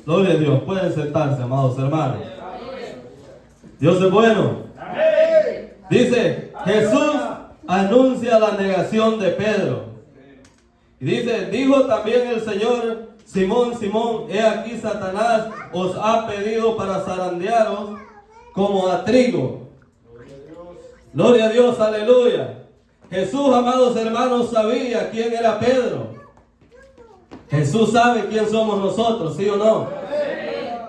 Gloria a Dios. Pueden sentarse, amados hermanos. Dios es bueno. Dice, Jesús anuncia la negación de Pedro. Y dice, dijo también el Señor, Simón, Simón, he aquí Satanás os ha pedido para zarandearos como a trigo. Gloria a Dios, aleluya. Jesús, amados hermanos, sabía quién era Pedro. Jesús sabe quién somos nosotros, ¿sí o no?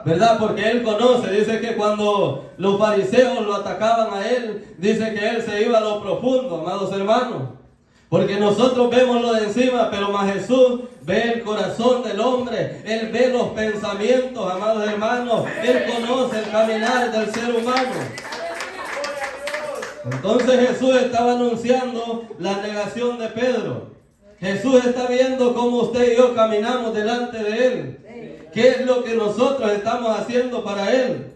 ¿Verdad? Porque Él conoce. Dice que cuando los fariseos lo atacaban a Él, dice que Él se iba a lo profundo, amados hermanos. Porque nosotros vemos lo de encima, pero más Jesús ve el corazón del hombre. Él ve los pensamientos, amados hermanos. Él conoce el caminar del ser humano. Entonces Jesús estaba anunciando la negación de Pedro. Jesús está viendo cómo usted y yo caminamos delante de Él. ¿Qué es lo que nosotros estamos haciendo para Él?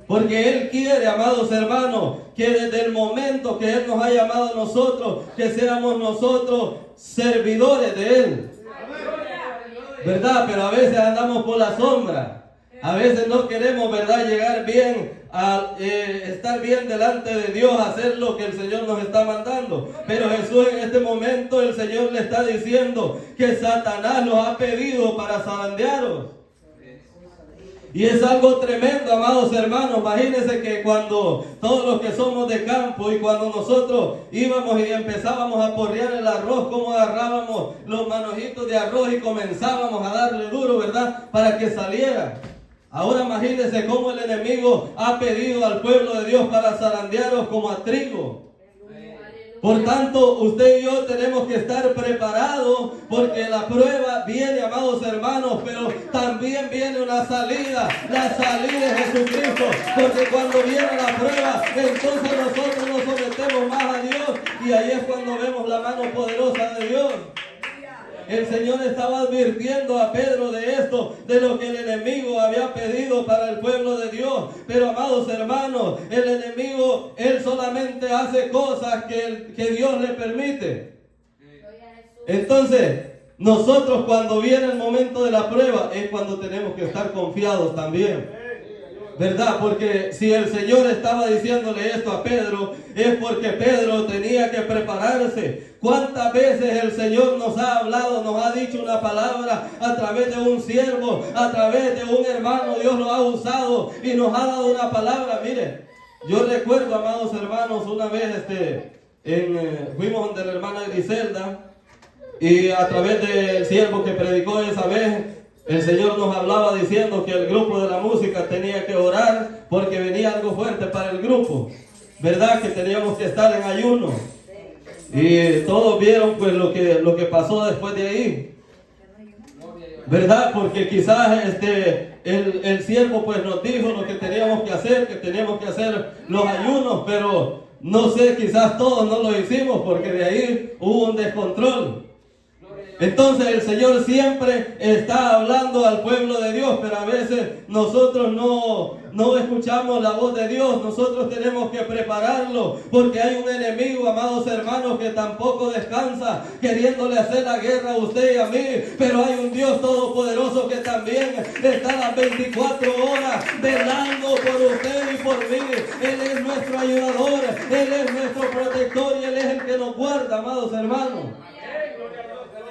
Porque Él quiere, amados hermanos, que desde el momento que Él nos ha llamado a nosotros, que seamos nosotros servidores de Él. ¿Verdad? Pero a veces andamos por la sombra. A veces no queremos, ¿verdad?, llegar bien, estar bien delante de Dios, hacer lo que el Señor nos está mandando. Pero Jesús en este momento, el Señor le está diciendo que Satanás los ha pedido para zarandearos. Y es algo tremendo, amados hermanos. Imagínense que cuando todos los que somos de campo y cuando nosotros íbamos y empezábamos a porrear el arroz, como agarrábamos los manojitos de arroz y comenzábamos a darle duro, ¿verdad?, para que saliera. Ahora imagínense cómo el enemigo ha pedido al pueblo de Dios para zarandearos como a trigo. Por tanto, usted y yo tenemos que estar preparados porque la prueba viene, amados hermanos, pero también viene una salida, la salida de Jesucristo. Porque cuando viene la prueba, entonces nosotros nos sometemos más a Dios y ahí es cuando vemos la mano poderosa de Dios. El Señor estaba advirtiendo a Pedro de esto, de lo que el enemigo había pedido para el pueblo de Dios. Pero, amados hermanos, el enemigo, él solamente hace cosas que Dios le permite. Entonces, nosotros cuando viene el momento de la prueba, es cuando tenemos que estar confiados también. ¿Verdad? Porque si el Señor estaba diciéndole esto a Pedro, es porque Pedro tenía que prepararse. ¿Cuántas veces el Señor nos ha hablado, nos ha dicho una palabra a través de un siervo, a través de un hermano? Dios lo ha usado y nos ha dado una palabra. Mire, yo recuerdo, amados hermanos, una vez fuimos donde la hermana Griselda y a través del siervo que predicó esa vez, el Señor nos hablaba diciendo que el grupo de la música tenía que orar porque venía algo fuerte para el grupo. ¿Verdad? Que teníamos que estar en ayuno. Y todos vieron pues lo que pasó después de ahí. ¿Verdad? Porque quizás el siervo pues nos dijo lo que teníamos que hacer, que teníamos que hacer los ayunos, pero no sé, quizás todos no lo hicimos porque de ahí hubo un descontrol. Entonces el Señor siempre está hablando al pueblo de Dios, pero a veces nosotros no escuchamos la voz de Dios. Nosotros tenemos que prepararlo, porque hay un enemigo, amados hermanos, que tampoco descansa, queriéndole hacer la guerra a usted y a mí. Pero hay un Dios todopoderoso que también está las 24 horas velando por usted y por mí. Él es nuestro ayudador, Él es nuestro protector y Él es el que nos guarda, amados hermanos.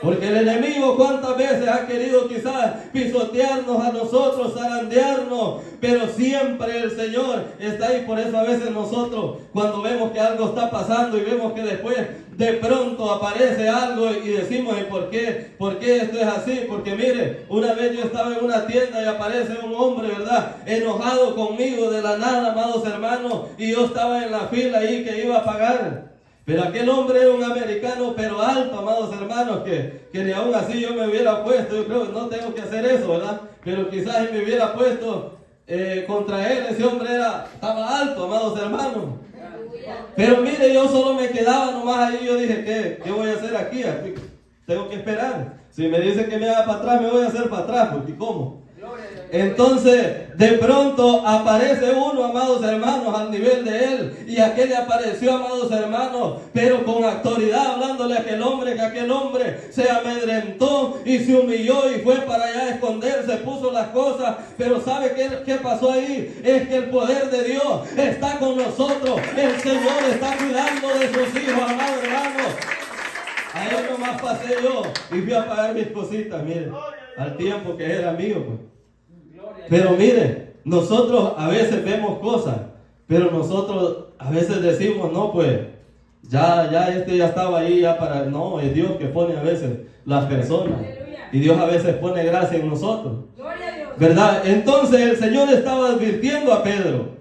Porque el enemigo cuántas veces ha querido quizás pisotearnos a nosotros, zarandearnos, pero siempre el Señor está ahí. Por eso a veces nosotros cuando vemos que algo está pasando y vemos que después de pronto aparece algo y decimos ¿y por qué esto es así? Porque mire, una vez yo estaba en una tienda y aparece un hombre, ¿verdad?, enojado conmigo de la nada, amados hermanos, y yo estaba en la fila ahí que iba a pagar. Pero aquel hombre era un americano, pero alto, amados hermanos, que ni aún así yo me hubiera puesto. Yo creo que no tengo que hacer eso, ¿verdad? Pero quizás si me hubiera puesto contra él, ese hombre estaba alto, amados hermanos. Pero mire, yo solo me quedaba nomás ahí. Yo dije, ¿qué voy a hacer aquí? Tengo que esperar. Si me dice que me haga para atrás, me voy a hacer para atrás, porque ¿cómo? Entonces, de pronto aparece uno, amados hermanos, al nivel de él. Y aquel le apareció, amados hermanos, pero con autoridad, hablándole a aquel hombre, que aquel hombre se amedrentó y se humilló y fue para allá a esconderse, puso las cosas. Pero ¿sabe qué pasó ahí? Es que el poder de Dios está con nosotros. El Señor está cuidando de sus hijos, amados hermanos. Ahí nomás pasé yo y fui a pagar mis cositas, mire, al tiempo que era mío, pues. Pero mire, nosotros a veces vemos cosas, pero nosotros a veces decimos, no, pues, ya estaba ahí, ya para... No, es Dios que pone a veces las personas. Y Dios a veces pone gracia en nosotros. ¿Verdad? Entonces el Señor estaba advirtiendo a Pedro.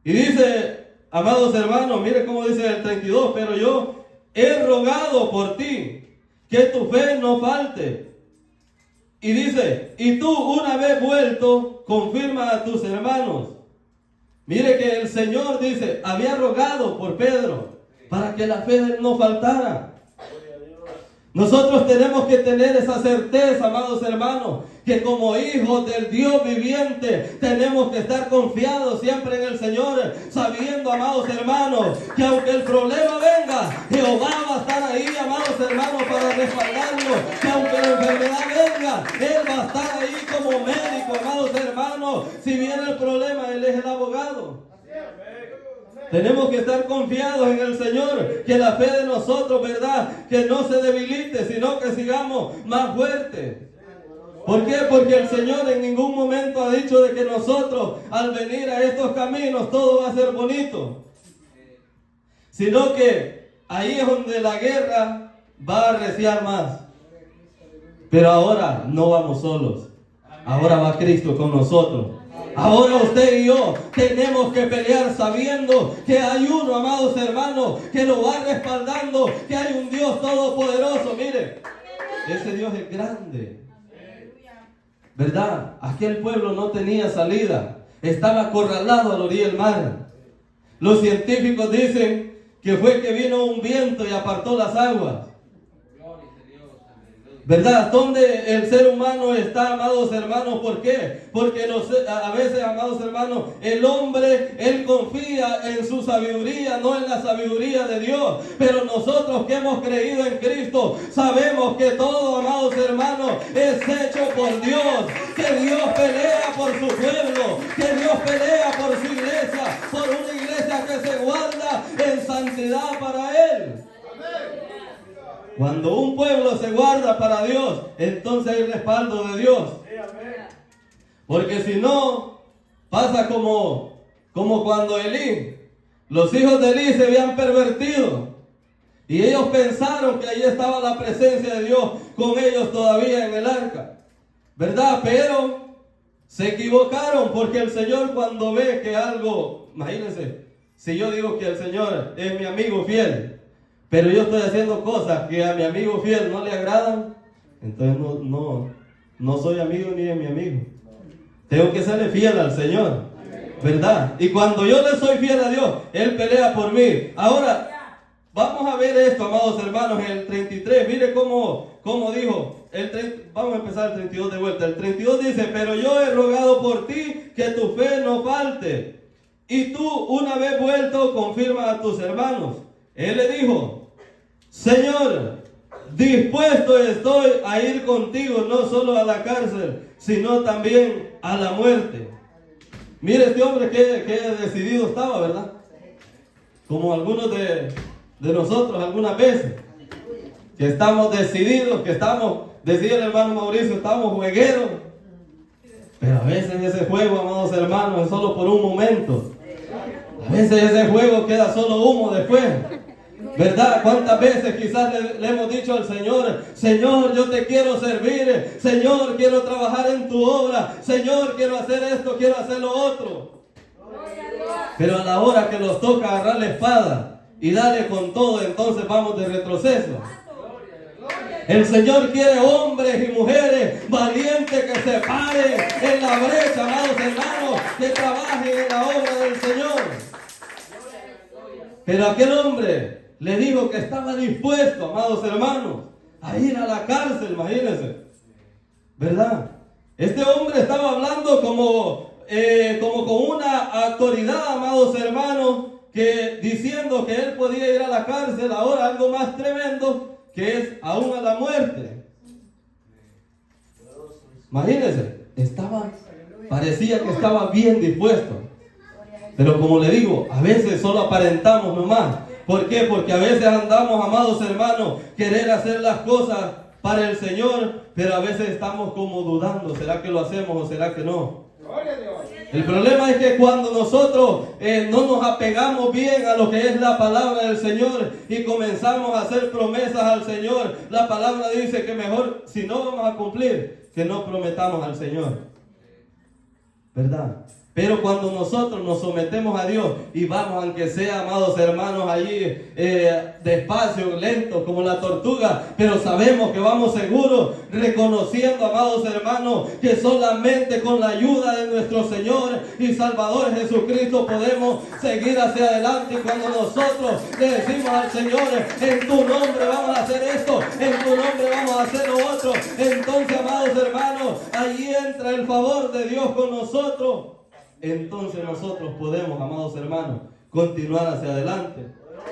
Y dice, amados hermanos, mire cómo dice el 32, pero yo he rogado por ti, que tu fe no falte. Y dice, y tú una vez vuelto, confirma a tus hermanos. Mire que el Señor dice, había rogado por Pedro, para que la fe no faltara. Nosotros tenemos que tener esa certeza, amados hermanos, que como hijos del Dios viviente tenemos que estar confiados siempre en el Señor, sabiendo, amados hermanos, que aunque el problema venga, Jehová va a estar ahí, amados hermanos, para respaldarnos. Que aunque la enfermedad venga, Él va a estar ahí como médico, amados hermanos. Si viene el problema, Él es el abogado. Tenemos que estar confiados en el Señor, que la fe de nosotros, ¿verdad?, que no se debilite, sino que sigamos más fuertes. ¿Por qué? Porque el Señor en ningún momento ha dicho de que nosotros al venir a estos caminos todo va a ser bonito, sino que ahí es donde la guerra va a arreciar más. Pero ahora no vamos solos, ahora va Cristo con nosotros. Ahora usted y yo tenemos que pelear sabiendo que hay uno, amados hermanos, que lo va respaldando, que hay un Dios todopoderoso. Mire, ese Dios es grande, ¿verdad? Aquel pueblo no tenía salida, estaba acorralado a la orilla del mar. Los científicos dicen que fue que vino un viento y apartó las aguas, ¿verdad? ¿Dónde el ser humano está, amados hermanos? ¿Por qué? Porque a veces, amados hermanos, el hombre, él confía en su sabiduría, no en la sabiduría de Dios. Pero nosotros que hemos creído en Cristo, sabemos que todo, amados hermanos, es hecho por Dios. Que Dios pelea por su pueblo, que Dios pelea por su iglesia, por una iglesia que se guarda en santidad para Él. Cuando un pueblo se guarda para Dios, entonces hay respaldo de Dios. Porque si no, pasa como cuando los hijos de Elí se habían pervertido. Y ellos pensaron que ahí estaba la presencia de Dios con ellos todavía en el arca, ¿verdad? Pero se equivocaron, porque el Señor, cuando ve que algo, imagínense, si yo digo que el Señor es mi amigo fiel, pero yo estoy haciendo cosas que a mi amigo fiel no le agradan, entonces no soy amigo ni de mi amigo. Tengo que serle fiel al Señor, ¿verdad? Y cuando yo le soy fiel a Dios, Él pelea por mí. Ahora, vamos a ver esto, amados hermanos, en el 33. Mire cómo dijo. Vamos a empezar el 32 de vuelta. El 32 dice, pero yo he rogado por ti que tu fe no falte. Y tú, una vez vuelto, confirma a tus hermanos. Él le dijo, Señor, dispuesto estoy a ir contigo, no solo a la cárcel, sino también a la muerte. Mire este hombre que decidido estaba, ¿verdad? Como algunos de nosotros algunas veces, que estamos decididos, decía el hermano Mauricio, estamos juegueros. Pero a veces ese juego, amados hermanos, es solo por un momento. A veces ese juego queda solo humo después, ¿verdad? ¿Cuántas veces quizás le hemos dicho al Señor, Señor, yo te quiero servir, Señor, quiero trabajar en tu obra, Señor, quiero hacer esto, quiero hacer lo otro? Pero a la hora que nos toca agarrar la espada y darle con todo, entonces vamos de retroceso. El Señor quiere hombres y mujeres valientes que se paren en la brecha, amados hermanos, que trabajen en la obra del Señor. Pero aquel hombre le dijo que estaba dispuesto, amados hermanos, a ir a la cárcel, imagínense, ¿verdad? Este hombre estaba hablando como con una autoridad, amados hermanos, que diciendo que él podía ir a la cárcel, ahora algo más tremendo, que es aún a la muerte. Imagínense, parecía que estaba bien dispuesto. Pero como le digo, a veces solo aparentamos nomás. ¿Por qué? Porque a veces andamos, amados hermanos, querer hacer las cosas para el Señor, pero a veces estamos como dudando, ¿será que lo hacemos o será que no? El problema es que cuando nosotros no nos apegamos bien a lo que es la palabra del Señor y comenzamos a hacer promesas al Señor, la palabra dice que mejor, si no vamos a cumplir, que no prometamos al Señor, ¿verdad? Pero cuando nosotros nos sometemos a Dios y vamos, aunque sea, amados hermanos, allí despacio, lento, como la tortuga, pero sabemos que vamos seguros, reconociendo, amados hermanos, que solamente con la ayuda de nuestro Señor y Salvador Jesucristo podemos seguir hacia adelante. Y cuando nosotros le decimos al Señor, en tu nombre vamos a hacer esto, en tu nombre vamos a hacer lo otro, entonces, amados hermanos, allí entra el favor de Dios con nosotros. Entonces nosotros podemos, amados hermanos, continuar hacia adelante.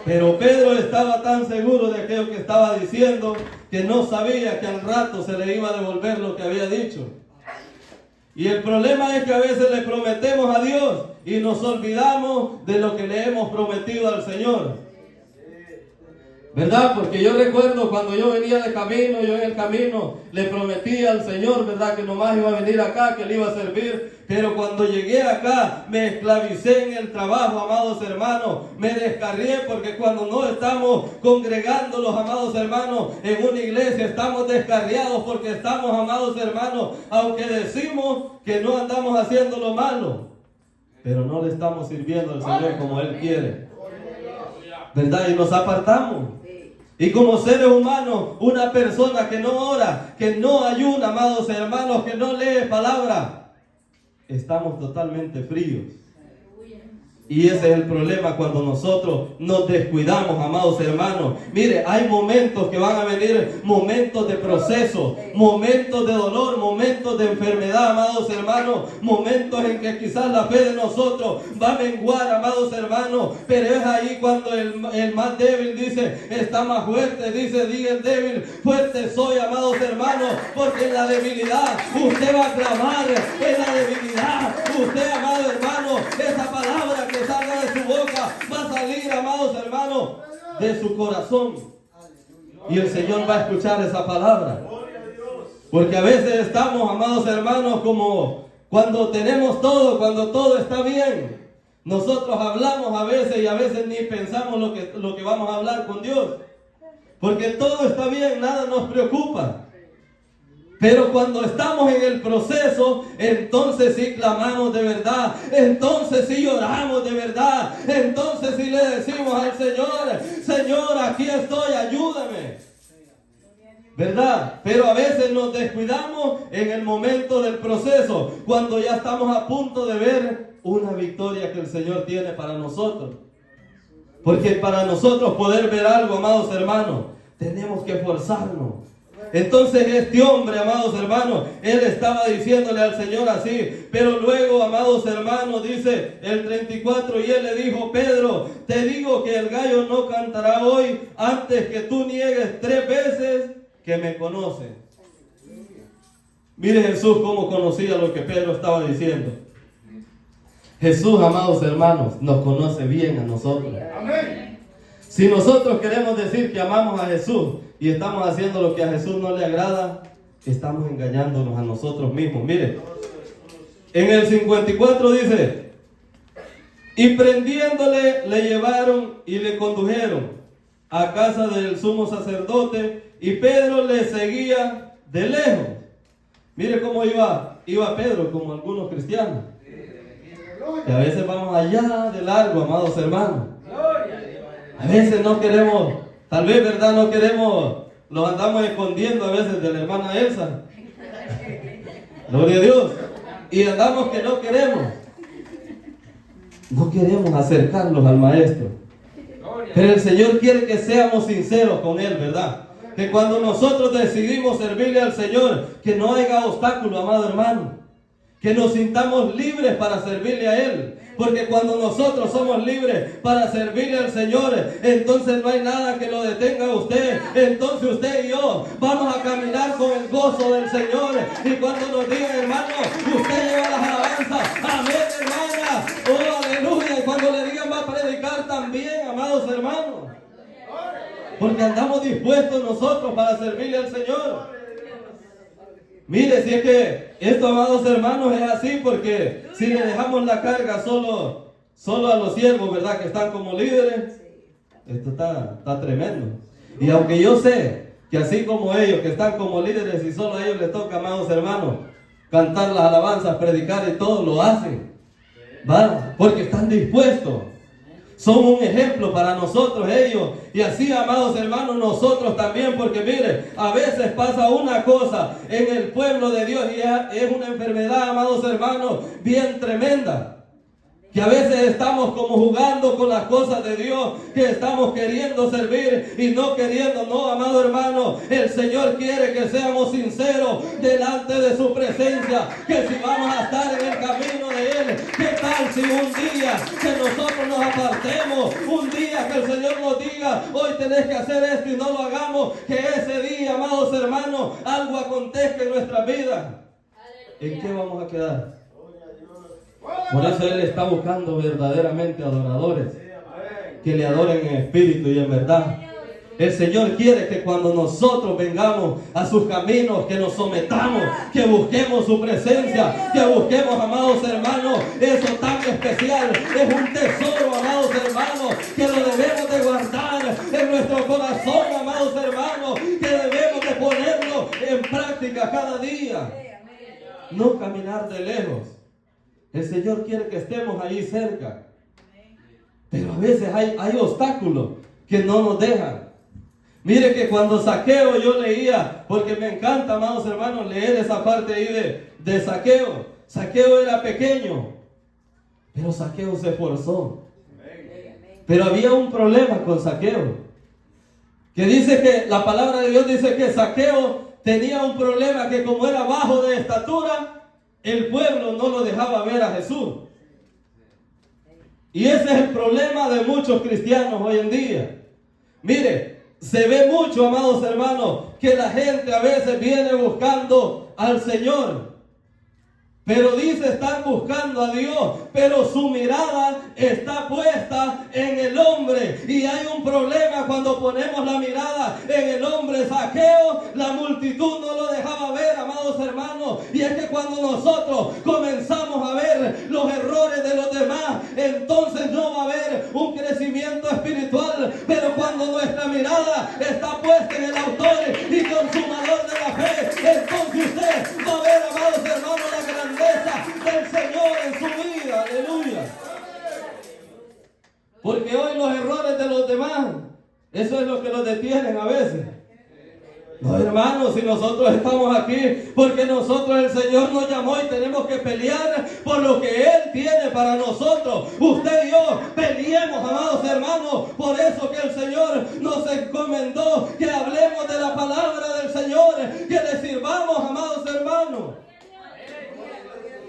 Pero Pedro estaba tan seguro de aquello que estaba diciendo que no sabía que al rato se le iba a devolver lo que había dicho. Y el problema es que a veces le prometemos a Dios y nos olvidamos de lo que le hemos prometido al Señor, ¿verdad? Porque yo recuerdo cuando yo venía de camino, yo en el camino le prometí al Señor, ¿verdad? Que nomás iba a venir acá, que le iba a servir. Pero cuando llegué acá, me esclavicé en el trabajo, amados hermanos. Me descarrié porque cuando no estamos congregando, los amados hermanos, en una iglesia, estamos descarriados porque estamos, amados hermanos, aunque decimos que no andamos haciendo lo malo, pero no le estamos sirviendo al Señor como Él quiere, ¿verdad? Y nos apartamos. Y como seres humanos, una persona que no ora, que no ayuna, amados hermanos, que no lee palabra, estamos totalmente fríos. Y ese es el problema cuando nosotros nos descuidamos, amados hermanos. Mire, hay momentos que van a venir, momentos de proceso, momentos de dolor, momentos de enfermedad, amados hermanos, momentos en que quizás la fe de nosotros va a menguar, amados hermanos, pero es ahí cuando el más débil dice, está más fuerte, diga el débil, fuerte soy, amados hermanos, porque en la debilidad usted va a clamar, en la debilidad usted, amado hermano, esa palabra que salga de su boca va a salir, amados hermanos, de su corazón, y el Señor va a escuchar esa palabra. Porque a veces estamos, amados hermanos, como cuando tenemos todo, cuando todo está bien, nosotros hablamos a veces y a veces ni pensamos lo que vamos a hablar con Dios, porque todo está bien, nada nos preocupa. Pero cuando estamos en el proceso, entonces sí clamamos de verdad, entonces sí lloramos de verdad, entonces sí le decimos al Señor, Señor, aquí estoy, ayúdame, ¿verdad? Pero a veces nos descuidamos en el momento del proceso, cuando ya estamos a punto de ver una victoria que el Señor tiene para nosotros. Porque para nosotros poder ver algo, amados hermanos, tenemos que esforzarnos. Entonces este hombre, amados hermanos, él estaba diciéndole al Señor así, pero luego, amados hermanos, dice el 34, y él le dijo, Pedro, te digo que el gallo no cantará hoy antes que tú niegues 3 veces que me conoces. Mire Jesús cómo conocía lo que Pedro estaba diciendo. Jesús, amados hermanos, nos conoce bien a nosotros. Amén. Si nosotros queremos decir que amamos a Jesús y estamos haciendo lo que a Jesús no le agrada, estamos engañándonos a nosotros mismos. Mire, en el 54 dice, y prendiéndole le llevaron y le condujeron a casa del sumo sacerdote, y Pedro le seguía de lejos. Mire cómo iba Pedro, como algunos cristianos, que a veces vamos allá de largo, amados hermanos. A veces no queremos, tal vez, ¿verdad? No queremos, los andamos escondiendo a veces de la hermana Elsa. Gloria a Dios. Y andamos que no queremos acercarnos al Maestro. Pero el Señor quiere que seamos sinceros con Él, ¿verdad? que cuando nosotros decidimos servirle al Señor, que no haya obstáculo, amado hermano. Que nos sintamos libres para servirle a Él. Porque cuando nosotros somos libres para servirle al Señor, entonces no hay nada que lo detenga a usted. Entonces usted y yo vamos a caminar con el gozo del Señor. Y cuando nos digan, hermano, usted lleva las alabanzas. Amén, hermana. Oh, aleluya. Y cuando le digan, va a predicar también, amados hermanos. Porque andamos dispuestos nosotros para servirle al Señor. Mire, si es que esto, amados hermanos, es así, porque si le dejamos la carga solo a los siervos, ¿verdad? Que están como líderes, esto está tremendo. Y aunque yo sé que así como ellos, que están como líderes, y solo a ellos les toca, amados hermanos, cantar las alabanzas, predicar y todo, lo hacen, ¿va? Porque están dispuestos. Son un ejemplo para nosotros ellos. Y así, amados hermanos, nosotros también. Porque mire, a veces pasa una cosa en el pueblo de Dios y es una enfermedad, amados hermanos, bien tremenda. Que a veces estamos como jugando con las cosas de Dios, que estamos queriendo servir y no queriendo. No, amado hermano, el Señor quiere que seamos sinceros delante de su presencia, que si vamos a estar en el camino de Él, ¿qué tal si un día que nosotros nos apartemos, un día que el Señor nos diga, hoy tenés que hacer esto y no lo hagamos, que ese día, amados hermanos, algo acontezca en nuestra vida? ¿En qué vamos a quedar? Por eso Él está buscando verdaderamente adoradores que le adoren en espíritu y en verdad. El Señor quiere que cuando nosotros vengamos a sus caminos, que nos sometamos, que busquemos su presencia, que busquemos, amados hermanos, eso tan especial. Es un tesoro, amados hermanos, que lo debemos de guardar en nuestro corazón, amados hermanos, que debemos de ponerlo en práctica cada día. No caminar de lejos. El Señor quiere que estemos allí cerca. Pero a veces hay obstáculos que no nos dejan. Mire que cuando Zaqueo yo leía, porque me encanta, amados hermanos, leer esa parte ahí de Zaqueo. Zaqueo era pequeño, pero Zaqueo se esforzó. Pero había un problema con Zaqueo. Que dice que la palabra de Dios dice que Zaqueo tenía un problema, que como era bajo de estatura, el pueblo no lo dejaba ver a Jesús. Y ese es el problema de muchos cristianos hoy en día. Mire, se ve mucho, amados hermanos, que la gente a veces viene buscando al Señor. Pero dice, están buscando a Dios, pero su mirada está puesta en el hombre. Y hay un problema cuando ponemos la mirada en el hombre. Zaqueo, la multitud no lo dejaba ver, amados hermanos. Y es que cuando nosotros comenzamos a ver los errores de los demás, entonces no va a haber un crecimiento espiritual. Pero cuando nuestra mirada está puesta en el autor y consumador de la fe, entonces usted va a ver, amados hermanos, la grandeza del Señor en su vida. Aleluya. Porque hoy los errores de los demás, eso es lo que los detienen a veces. No, hermanos, si nosotros estamos aquí porque nosotros, el Señor nos llamó y tenemos que pelear por lo que Él tiene para nosotros. Usted y yo peleemos, amados hermanos, por eso que el Señor nos encomendó, que hablemos de la palabra del Señor, que le sirvamos, amados hermanos.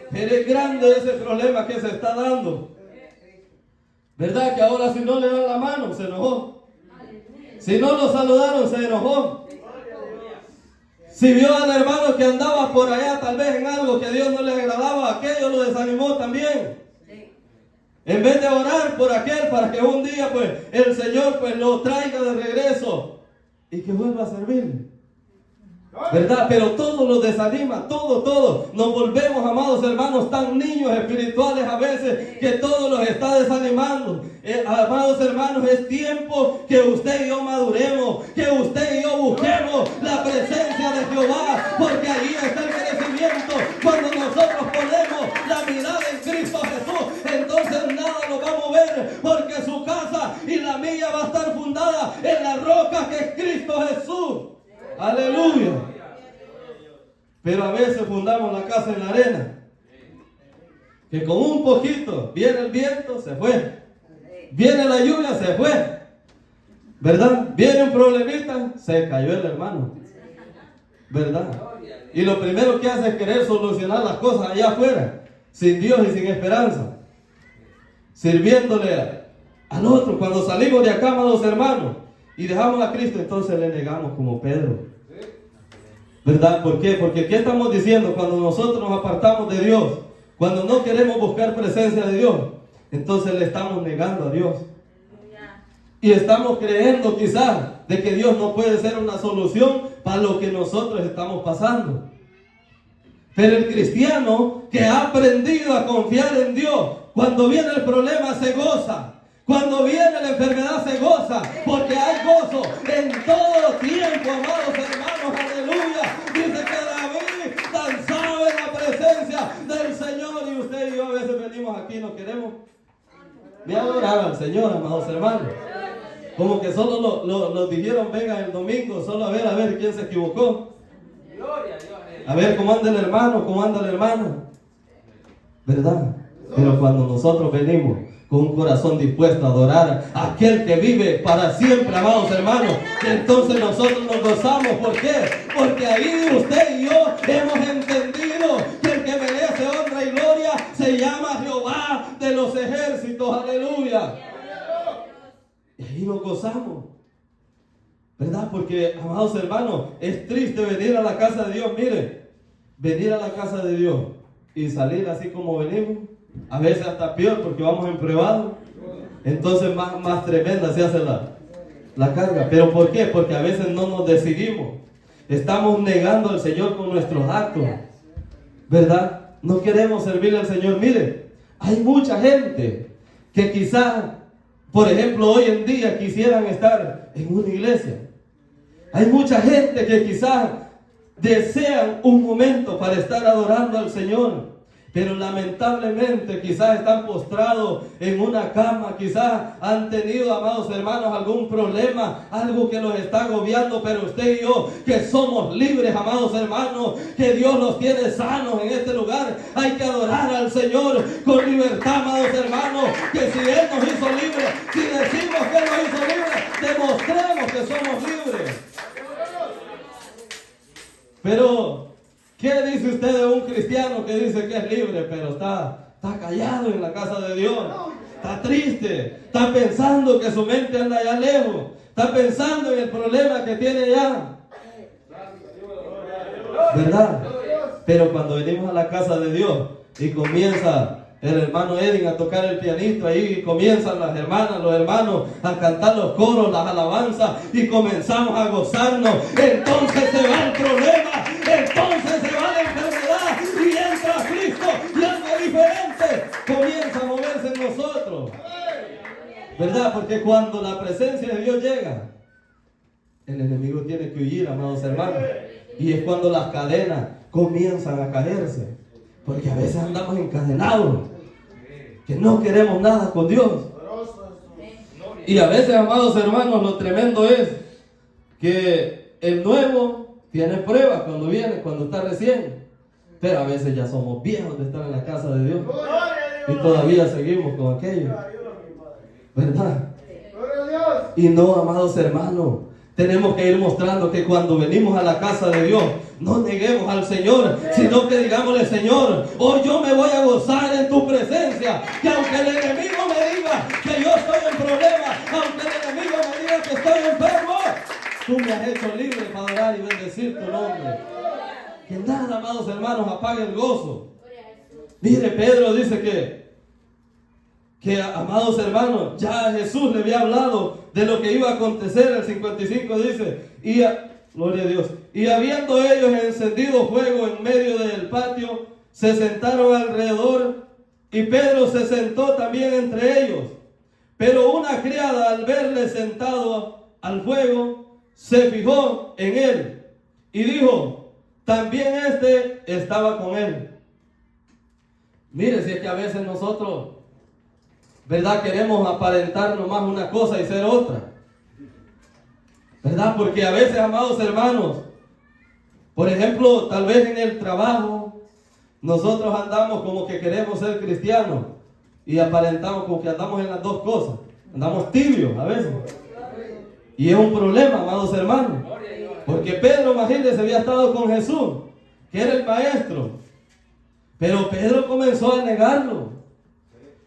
Pero es grande ese problema que se está dando. ¿Verdad? Que ahora si no le dan la mano, se enojó. Si no lo saludaron, se enojó. Si vio al hermano que andaba por allá, tal vez en algo que a Dios no le agradaba, aquello lo desanimó también. En vez de orar por aquel, para que un día pues el Señor pues lo traiga de regreso y que vuelva a servirle. ¿Verdad? Pero todo lo desanima, todo. Nos volvemos, amados hermanos, tan niños espirituales a veces que todo los está desanimando. Amados hermanos, es tiempo que usted y yo maduremos, que usted y yo busquemos la presencia de Jehová, porque ahí está el crecimiento. Cuando nosotros ponemos la mirada en Cristo Jesús, entonces nada nos va a mover, porque su casa y la mía va a estar fundada en la roca que es Cristo Jesús. Aleluya. Pero a veces fundamos la casa en la arena, que con un poquito viene el viento, se fue, viene la lluvia, se fue, ¿Verdad? Viene un problemita, se cayó el hermano. ¿Verdad? Y lo primero que hace es querer solucionar las cosas allá afuera, sin Dios y sin esperanza, sirviéndole al otro. Cuando salimos de acá, amados hermanos, y dejamos a Cristo, entonces le negamos como Pedro. ¿Verdad? ¿Por qué? Porque ¿qué estamos diciendo? Cuando nosotros nos apartamos de Dios, cuando no queremos buscar presencia de Dios, entonces le estamos negando a Dios. Y estamos creyendo quizás de que Dios no puede ser una solución para lo que nosotros estamos pasando. Pero el cristiano que ha aprendido a confiar en Dios, cuando viene el problema se goza. Cuando viene la enfermedad se goza, porque hay gozo en todo tiempo, amados hermanos, aleluya. Dice que David danzaba en la presencia del Señor, y usted y yo a veces venimos aquí y no queremos ni adorar al Señor, amados hermanos. Como que solo los dijeron, venga el domingo, solo a ver quién se equivocó. A ver cómo anda el hermano, cómo anda la hermana. ¿Verdad? Pero cuando nosotros venimos con un corazón dispuesto a adorar a aquel que vive para siempre, amados hermanos, entonces nosotros nos gozamos. ¿Por qué? Porque ahí usted y yo hemos entendido que el que merece honra y gloria se llama Jehová de los ejércitos. Aleluya. Y ahí nos gozamos, ¿verdad? Porque, amados hermanos, es triste venir a la casa de Dios. Mire, venir a la casa de Dios y salir así como venimos, a veces hasta peor, porque vamos en privado. Entonces más tremenda se hace la carga. ¿Pero por qué? Porque a veces no nos decidimos. Estamos negando al Señor con nuestros actos, ¿verdad? No queremos servirle al Señor. Mire, hay mucha gente que quizás, por ejemplo, hoy en día quisieran estar en una iglesia. Hay mucha gente que quizás desean un momento para estar adorando al Señor, pero lamentablemente quizás están postrados en una cama, quizás han tenido, amados hermanos, algún problema, algo que los está agobiando. Pero usted y yo, que somos libres, amados hermanos, que Dios nos tiene sanos en este lugar, hay que adorar al Señor con libertad, amados hermanos. Que si Él nos hizo libres, si decimos que Él nos hizo libres, demostremos que somos libres. Pero ¿qué dice usted de un cristiano que dice que es libre, pero está callado en la casa de Dios? Está triste, está pensando que su mente anda allá lejos, está pensando en el problema que tiene allá, ¿verdad? Pero cuando venimos a la casa de Dios y comienza el hermano Edwin a tocar el pianito, ahí comienzan las hermanas, los hermanos a cantar los coros, las alabanzas, y comenzamos a gozarnos, entonces se va el problema, entonces se va la enfermedad y entra Cristo y algo diferente comienza a moverse en nosotros, ¿verdad? Porque cuando la presencia de Dios llega, el enemigo tiene que huir, amados hermanos, y es cuando las cadenas comienzan a caerse. Porque a veces andamos encadenados, que no queremos nada con Dios. Y a veces, amados hermanos, lo tremendo es que el nuevo tiene pruebas cuando viene, cuando está recién. Pero a veces ya somos viejos de estar en la casa de Dios y todavía seguimos con aquello, ¿verdad? Y no, amados hermanos, tenemos que ir mostrando que cuando venimos a la casa de Dios, no neguemos al Señor, sino que digámosle: Señor, hoy yo me voy a gozar en tu presencia. Que aunque el enemigo me diga que yo estoy en problemas, aunque el enemigo me diga que estoy enfermo, tú me has hecho libre para adorar y bendecir tu nombre. Que nada, amados hermanos, apague el gozo. Mire, Pedro dice que, amados hermanos, ya Jesús le había hablado de lo que iba a acontecer. El 55 dice, gloria a Dios, y habiendo ellos encendido fuego en medio del patio, se sentaron alrededor, y Pedro se sentó también entre ellos. Pero una criada, al verle sentado al fuego, se fijó en él y dijo: también este estaba con él. Mire, si es que a veces nosotros, ¿verdad?, queremos aparentar nomás una cosa y ser otra, ¿verdad? Porque a veces, amados hermanos, por ejemplo, tal vez en el trabajo, nosotros andamos como que queremos ser cristianos y aparentamos como que andamos en las dos cosas. Andamos tibios a veces. Y es un problema, amados hermanos. Porque Pedro, imagínense, había estado con Jesús, que era el maestro. Pero Pedro comenzó a negarlo.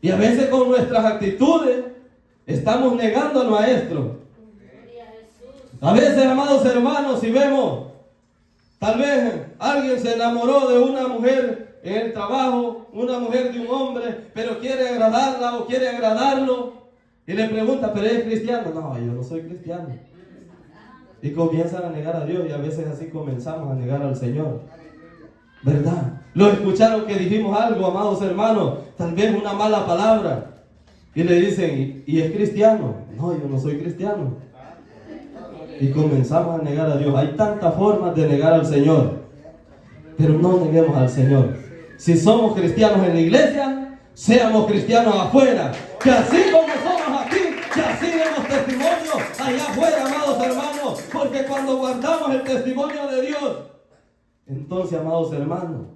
Y a veces con nuestras actitudes estamos negando al maestro. A veces, amados hermanos, si vemos, tal vez alguien se enamoró de una mujer en el trabajo, una mujer de un hombre, pero quiere agradarla o quiere agradarlo. Y le pregunta, ¿pero eres cristiano? No, yo no soy cristiano. Y comienzan a negar a Dios, y a veces así comenzamos a negar al Señor. ¿Verdad? Lo escucharon que dijimos algo, amados hermanos, tal vez una mala palabra. Y le dicen, ¿y es cristiano? No, yo no soy cristiano. Y comenzamos a negar a Dios. Hay tantas formas de negar al Señor, pero no neguemos al Señor. Si somos cristianos en la iglesia, seamos cristianos afuera. Que así como somos aquí, que así demos testimonio allá afuera, amados hermanos. Porque cuando guardamos el testimonio de Dios, entonces, amados hermanos,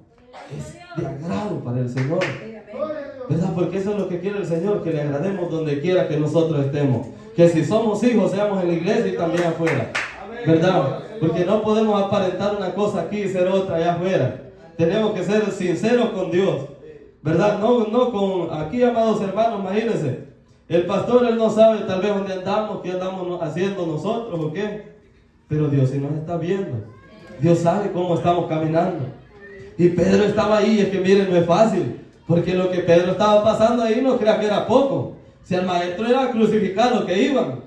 es de agrado para el Señor. ¿Verdad? Porque eso es lo que quiere el Señor, que le agrademos donde quiera que nosotros estemos. Que si somos hijos, seamos en la iglesia y también afuera. ¿Verdad? Porque no podemos aparentar una cosa aquí y ser otra allá afuera. Tenemos que ser sinceros con Dios. ¿Verdad? No con aquí, amados hermanos, imagínense. El pastor, él no sabe tal vez dónde andamos, qué andamos haciendo nosotros o qué. Pero Dios sí nos está viendo. Dios sabe cómo estamos caminando. Y Pedro estaba ahí, es que miren, no es fácil. Porque lo que Pedro estaba pasando ahí no crea que era poco. Si el maestro era crucificado, que iban.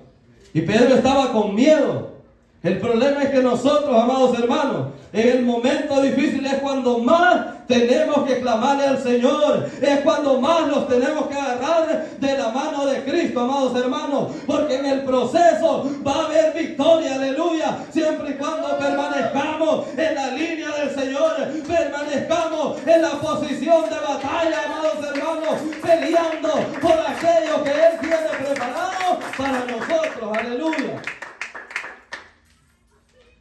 Y Pedro estaba con miedo. El problema es que nosotros, amados hermanos, en el momento difícil es cuando más tenemos que clamarle al Señor. Es cuando más los tenemos que agarrar de la mano de Cristo, amados hermanos. Porque en el proceso va a haber victoria, aleluya. Siempre y cuando permanezcamos en la línea del Señor, permanezcamos en la posición de batalla, amados hermanos, peleando por aquello que Él tiene preparado para nosotros, aleluya.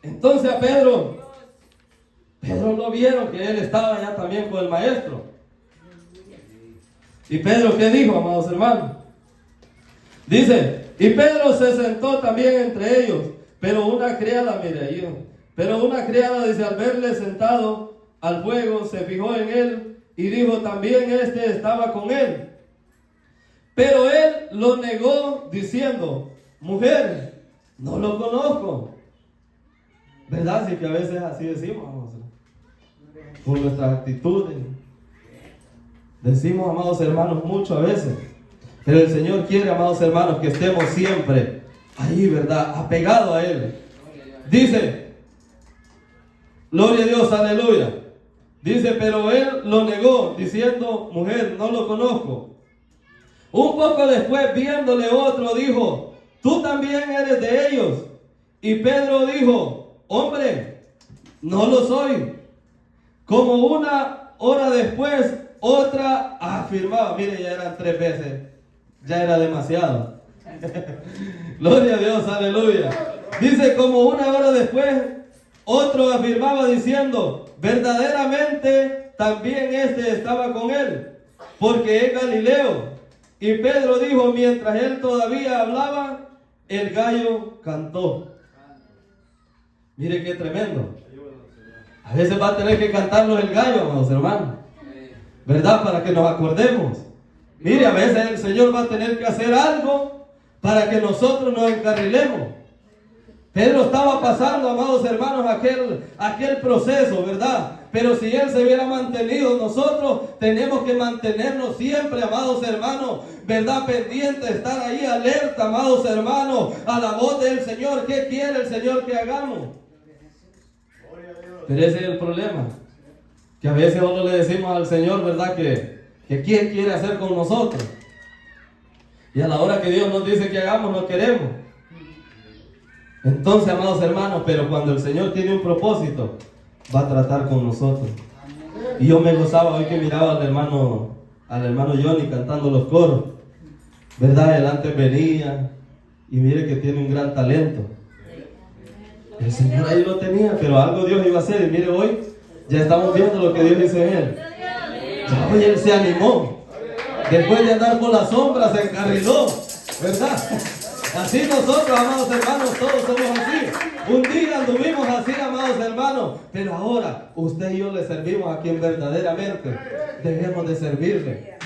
Entonces a Pedro lo vieron que él estaba ya también con el maestro. ¿Y Pedro qué dijo, amados hermanos? Dice, y Pedro se sentó también entre ellos, pero una criada, mire ahí, pero una criada, dice, al verle sentado al fuego, se fijó en él y dijo, también este estaba con él. Pero él lo negó diciendo, mujer, no lo conozco. ¿Verdad? Sí que a veces así decimos, por nuestras actitudes. Decimos, amados hermanos, mucho a veces. Pero el Señor quiere, amados hermanos, que estemos siempre ahí, ¿verdad? Apegados a Él. Dice, gloria a Dios, aleluya. Dice, pero él lo negó, diciendo, mujer, no lo conozco. Un poco después, viéndole otro, dijo, tú también eres de ellos. Y Pedro dijo, hombre, no lo soy. Como una hora después, otra afirmaba. Mire, ya eran 3 veces. Ya era demasiado. Gloria a Dios, aleluya. Dice, como una hora después, otro afirmaba diciendo, verdaderamente también este estaba con él, porque es Galileo. Y Pedro dijo, mientras él todavía hablaba, el gallo cantó. Mire qué tremendo. A veces va a tener que cantarnos el gallo, amados hermanos, ¿verdad? Para que nos acordemos. Mire, a veces el Señor va a tener que hacer algo para que nosotros nos encarrilemos. Pedro estaba pasando, amados hermanos, aquel proceso, ¿verdad? Pero si él se hubiera mantenido, nosotros tenemos que mantenernos siempre, amados hermanos, ¿verdad? Pendientes, estar ahí alerta, amados hermanos, a la voz del Señor. ¿Qué quiere el Señor que hagamos? Pero ese es el problema, que a veces solo le decimos al Señor, ¿verdad? Que ¿quién quiere hacer con nosotros? Y a la hora que Dios nos dice que hagamos, no queremos. Entonces, amados hermanos, pero cuando el Señor tiene un propósito, va a tratar con nosotros. Y yo me gozaba hoy que miraba al hermano Johnny cantando los coros, ¿verdad? Él antes venía y mire que tiene un gran talento. El Señor ahí lo tenía, pero algo Dios iba a hacer. Y mire, hoy ya estamos viendo lo que Dios hizo en él. Ya hoy él se animó. Después de andar por la sombra, se encarriló, ¿verdad? Así nosotros, amados hermanos, todos somos así. Un día anduvimos así, amados hermanos, pero ahora usted y yo le servimos a quien verdaderamente debemos de servirle.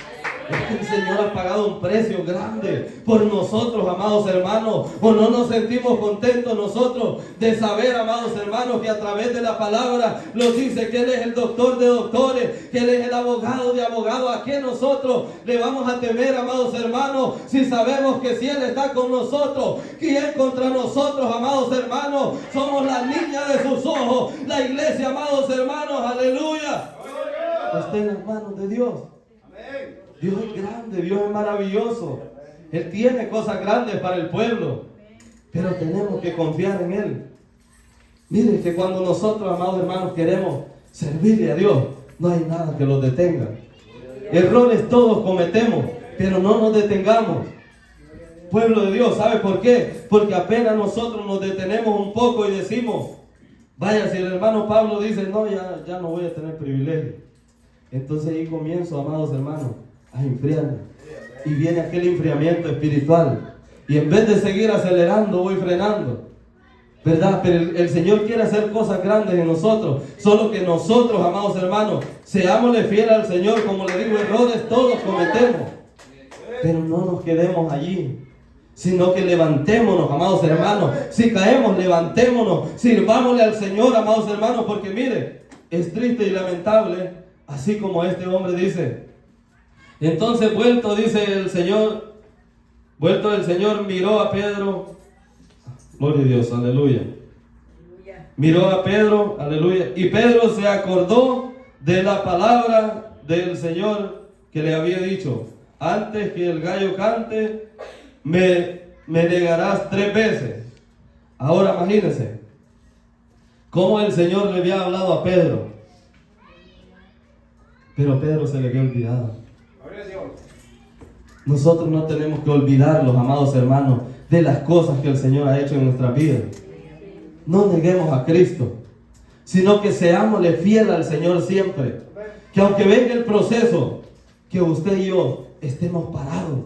Es que el Señor ha pagado un precio grande por nosotros, amados hermanos. O no nos sentimos contentos nosotros de saber, amados hermanos, que a través de la palabra nos dice que Él es el doctor de doctores, que Él es el abogado de abogados. ¿A qué nosotros le vamos a temer, amados hermanos, si sabemos que si Él está con nosotros, ¿quién contra nosotros, amados hermanos? Somos la niña de sus ojos. La iglesia, amados hermanos, aleluya, está en las manos de Dios. Dios es grande, Dios es maravilloso. Él tiene cosas grandes para el pueblo, pero tenemos que confiar en Él. Miren que cuando nosotros, amados hermanos, queremos servirle a Dios, no hay nada que los detenga. Errores todos cometemos, pero no nos detengamos. Pueblo de Dios, ¿sabe por qué? Porque apenas nosotros nos detenemos un poco y decimos, vaya, si el hermano Pablo dice, no, ya no voy a tener privilegio. Entonces ahí comienzo, amados hermanos, a enfriarme. Y viene aquel enfriamiento espiritual. Y en vez de seguir acelerando, voy frenando. ¿Verdad? Pero el Señor quiere hacer cosas grandes en nosotros. Solo que nosotros, amados hermanos, seámosle fieles al Señor. Como le digo, errores todos cometemos. Pero no nos quedemos allí, sino que levantémonos, amados hermanos. Si caemos, levantémonos. Sirvámosle al Señor, amados hermanos. Porque mire, es triste y lamentable, así como este hombre dice. Entonces vuelto, dice el Señor, vuelto el Señor miró a Pedro, gloria a Dios, aleluya. Miró a Pedro, aleluya. Y Pedro se acordó de la palabra del Señor que le había dicho, antes que el gallo cante, me negarás 3 veces. Ahora imagínense, cómo el Señor le había hablado a Pedro. Pero Pedro se le había olvidado. Nosotros no tenemos que olvidarlos, amados hermanos, de las cosas que el Señor ha hecho en nuestra vida. No neguemos a Cristo, sino que seámosle fieles al Señor siempre. Que aunque venga el proceso, que usted y yo estemos parados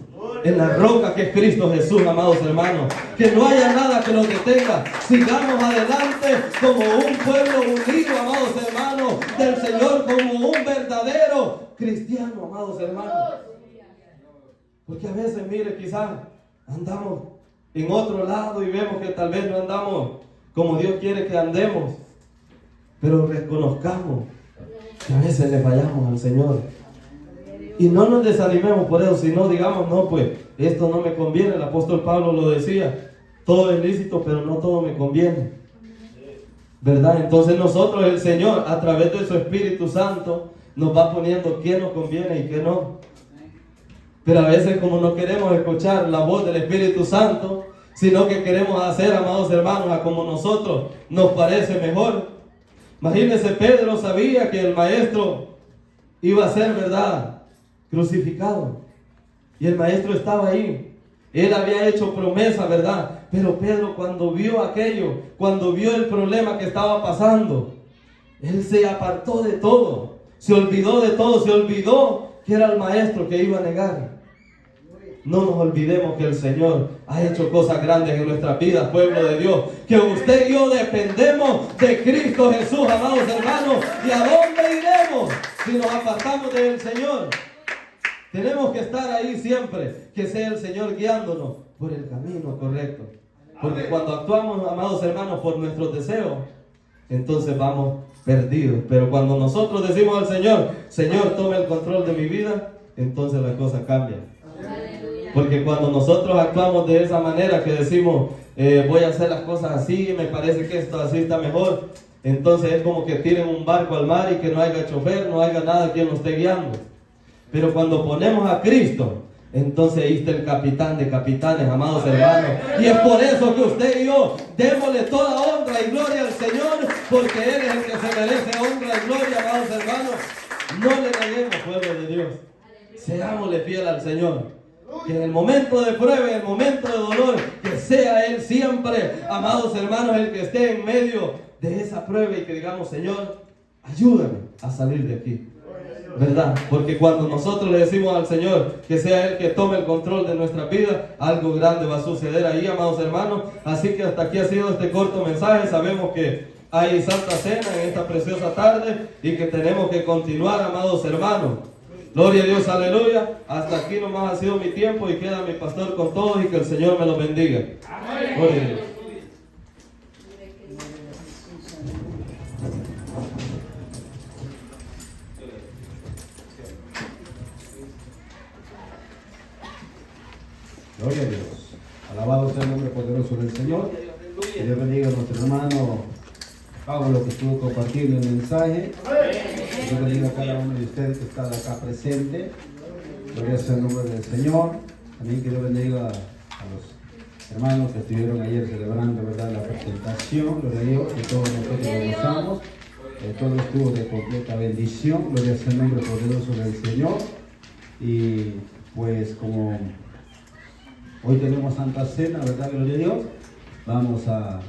en la roca que es Cristo Jesús, amados hermanos. Que no haya nada que nos detenga. Sigamos adelante como un pueblo unido, amados hermanos, del Señor, como un verdadero cristiano, amados hermanos. Porque a veces, mire, quizás andamos en otro lado y vemos que tal vez no andamos como Dios quiere que andemos. Pero reconozcamos que a veces le fallamos al Señor. Y no nos desanimemos por eso, sino digamos, no, pues esto no me conviene. El apóstol Pablo lo decía, todo es lícito, pero no todo me conviene. ¿Verdad? Entonces nosotros, el Señor, a través de su Espíritu Santo, nos va poniendo qué nos conviene y qué no. Pero a veces, como no queremos escuchar la voz del Espíritu Santo, sino que queremos hacer, amados hermanos, a como nosotros nos parece mejor. Imagínense, Pedro sabía que el maestro iba a ser, ¿verdad?, crucificado. Y el maestro estaba ahí. Él había hecho promesa, ¿verdad? Pero Pedro, cuando vio aquello, cuando vio el problema que estaba pasando, él se apartó de todo. Se olvidó de todo. Se olvidó que era el maestro que iba a negar. No nos olvidemos que el Señor ha hecho cosas grandes en nuestras vidas, pueblo de Dios. Que usted y yo dependemos de Cristo Jesús, amados hermanos. ¿Y a dónde iremos si nos apartamos del Señor? Tenemos que estar ahí siempre, que sea el Señor guiándonos por el camino correcto. Porque cuando actuamos, amados hermanos, por nuestros deseos, entonces vamos perdidos. Pero cuando nosotros decimos al Señor, Señor, tome el control de mi vida, entonces las cosas cambian. Porque cuando nosotros actuamos de esa manera, que decimos, voy a hacer las cosas así, me parece que esto así está mejor, entonces es como que tiren un barco al mar y que no haya chofer, no haya nada quien nos esté guiando. Pero cuando ponemos a Cristo, entonces ahí está el capitán de capitanes, amados hermanos. Y es por eso que usted y yo démosle toda honra y gloria al Señor, porque Él es el que se merece honra y gloria, amados hermanos. No le neguemos, pueblo de Dios. Seámosle fiel al Señor. Que en el momento de prueba, en el momento de dolor, que sea Él siempre, amados hermanos, el que esté en medio de esa prueba y que digamos, Señor, ayúdame a salir de aquí. ¿verdad? Porque cuando nosotros le decimos al Señor que sea Él que tome el control de nuestra vida, algo grande va a suceder ahí, amados hermanos. Así que hasta aquí ha sido este corto mensaje. Sabemos que hay Santa Cena en esta preciosa tarde y que tenemos que continuar, amados hermanos. Gloria a Dios, aleluya. Hasta aquí nomás ha sido mi tiempo y queda mi pastor con todos y que el Señor me los bendiga. Gloria a Dios. Gloria a Dios. Alabado sea el nombre poderoso del Señor. Que Dios bendiga a nuestro hermano Pablo que estuvo compartiendo el mensaje. Que Dios bendiga a cada uno de ustedes que está acá presente. Gloria sea el nombre del Señor. También que Dios bendiga a los hermanos que estuvieron ayer celebrando, ¿verdad?, la presentación. Gloria a Dios, que todos nosotros lo gozamos. Todo estuvo de completa bendición. Gloria sea el nombre poderoso del Señor. Y pues como hoy tenemos Santa Cena, ¿verdad? Gloria a Dios. Vamos a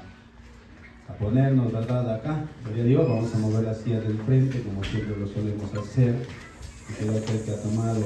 ponernos, ¿verdad?, acá. Gloria a Dios. Vamos a mover la silla del frente, como siempre lo solemos hacer. Y todo aquel que ha tomado